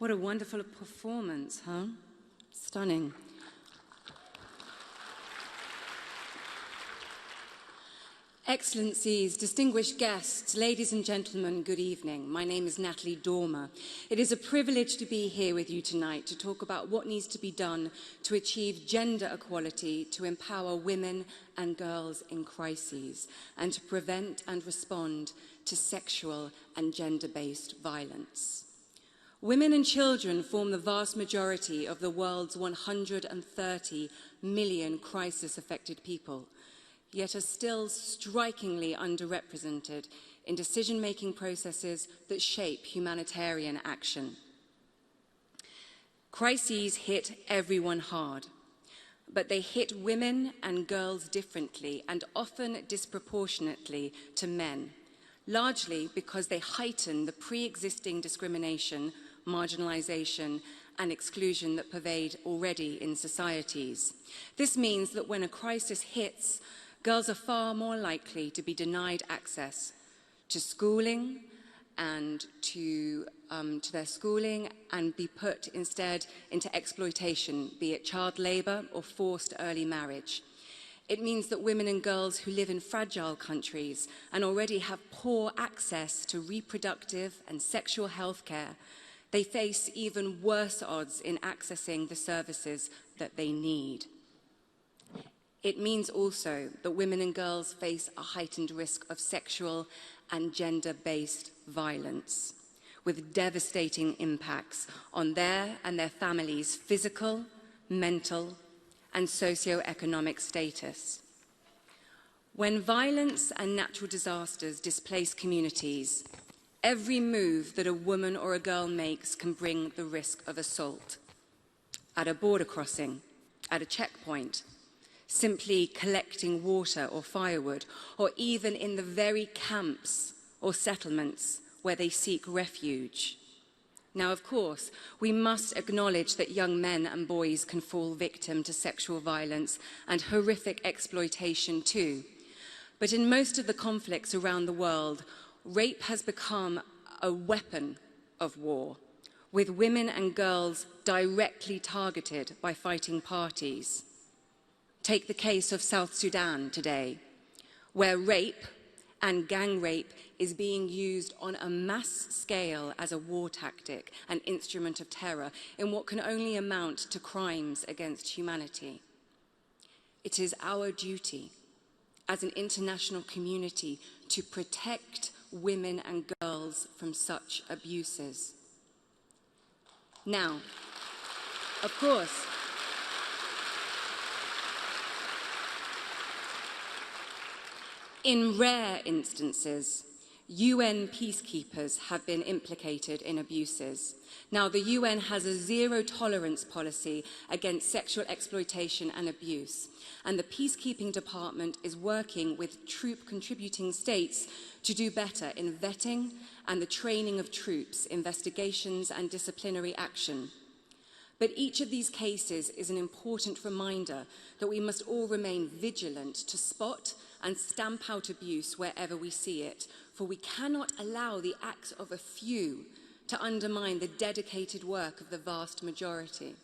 What a wonderful performance, huh? Stunning. Excellencies, distinguished guests, ladies and gentlemen, good evening. My name is Natalie Dormer. It is a privilege to be here with you tonight to talk about what needs to be done to achieve gender equality, to empower women and girls in crises, and to prevent and respond to sexual and gender-based violence. Women and children form the vast majority of the world's 130 million crisis-affected people, yet are still strikingly underrepresented in decision-making processes that shape humanitarian action. Crises hit everyone hard, but they hit women and girls differently and often disproportionately to men, largely because they heighten the pre-existing discrimination, marginalization, and exclusion that pervade already in societies. This means that when a crisis hits, girls are far more likely to be denied access to schooling and to their schooling and be put instead into exploitation, be it child labor or forced early marriage. It means that women and girls who live in fragile countries and already have poor access to reproductive and sexual health care, they face even worse odds in accessing the services that they need. It means also that women and girls face a heightened risk of sexual and gender-based violence, with devastating impacts on their and their families' physical, mental, and socio-economic status. When violence and natural disasters displace communities, every move that a woman or a girl makes can bring the risk of assault. At a border crossing, at a checkpoint, simply collecting water or firewood, or even in the very camps or settlements where they seek refuge. Now, of course, we must acknowledge that young men and boys can fall victim to sexual violence and horrific exploitation too. But in most of the conflicts around the world, rape has become a weapon of war, with women and girls directly targeted by fighting parties. Take the case of South Sudan today, where rape and gang rape is being used on a mass scale as a war tactic, an instrument of terror, in what can only amount to crimes against humanity. It is our duty as an international community to protect women and girls from such abuses. Now, of course, in rare instances, UN peacekeepers have been implicated in abuses. Now, the UN has a zero-tolerance policy against sexual exploitation and abuse, and the Peacekeeping Department is working with troop-contributing states to do better in vetting and the training of troops, investigations and disciplinary action. But each of these cases is an important reminder that we must all remain vigilant to spot and stamp out abuse wherever we see it, for we cannot allow the acts of a few to undermine the dedicated work of the vast majority.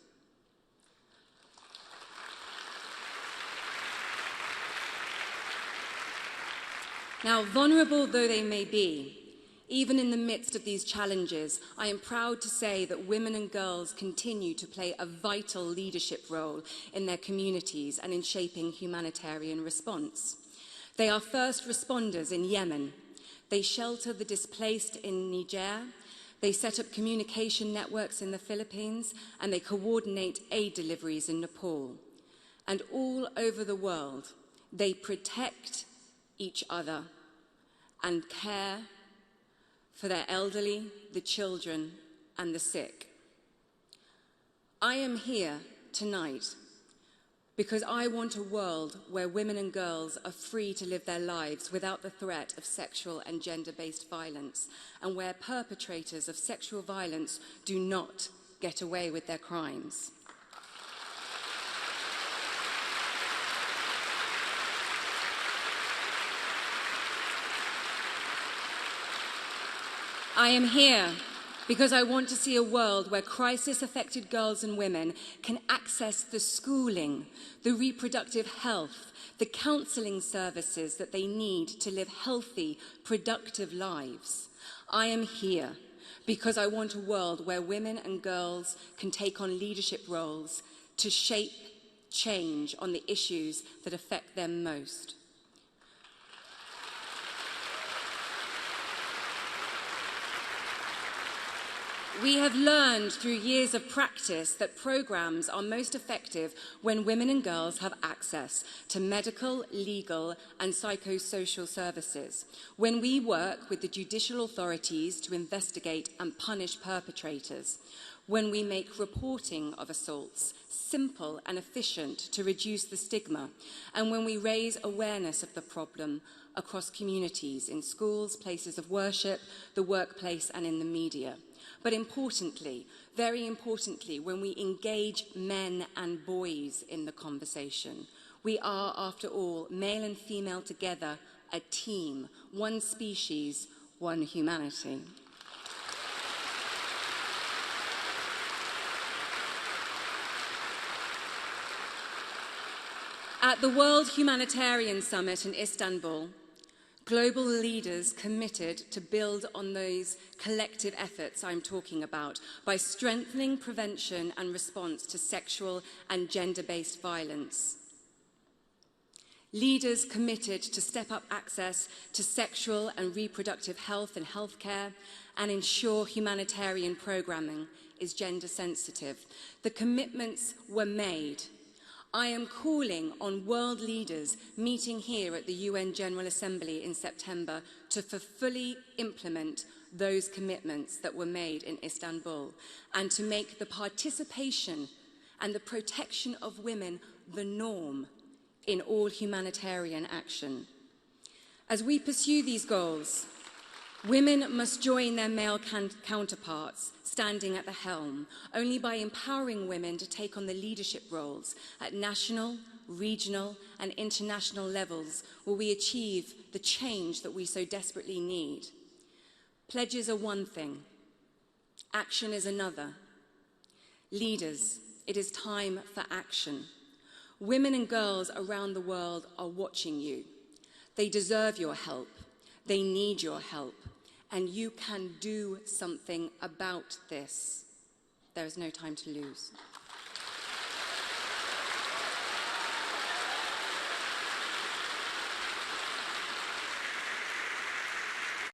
Now, vulnerable though they may be, even in the midst of these challenges, I am proud to say that women and girls continue to play a vital leadership role in their communities and in shaping humanitarian response. They are first responders in Yemen. They shelter the displaced in Niger. They set up communication networks in the Philippines, and they coordinate aid deliveries in Nepal. And all over the world, they protect each other and care for their elderly, the children, and the sick. I am here tonight because I want a world where women and girls are free to live their lives without the threat of sexual and gender-based violence, and where perpetrators of sexual violence do not get away with their crimes. I am here Because I want to see a world where crisis-affected girls and women can access the schooling, the reproductive health, the counselling services that they need to live healthy, productive lives. I am here because I want a world where women and girls can take on leadership roles to shape change on the issues that affect them most. We have learned through years of practice that programs are most effective when women and girls have access to medical, legal, and psychosocial services, when we work with the judicial authorities to investigate and punish perpetrators, when we make reporting of assaults simple and efficient to reduce the stigma, and when we raise awareness of the problem across communities, in schools, places of worship, the workplace, and in the media. But importantly, very importantly, when we engage men and boys in the conversation. We are, after all, male and female together, a team, one species, one humanity. At the World Humanitarian Summit in Istanbul, global leaders committed to build on those collective efforts I'm talking about by strengthening prevention and response to sexual and gender-based violence. Leaders committed to step up access to sexual and reproductive health and healthcare and ensure humanitarian programming is gender sensitive. The commitments were made. I am calling on world leaders meeting here at the UN General Assembly in September to fully implement those commitments that were made in Istanbul and to make the participation and the protection of women the norm in all humanitarian action. As we pursue these goals, women must join their male counterparts standing at the helm. Only by empowering women to take on the leadership roles at national, regional, and international levels will we achieve the change that we so desperately need. Pledges are one thing, action is another. Leaders, it is time for action. Women and girls around the world are watching you. They deserve your help. They need your help. And you can do something about this. There is no time to lose.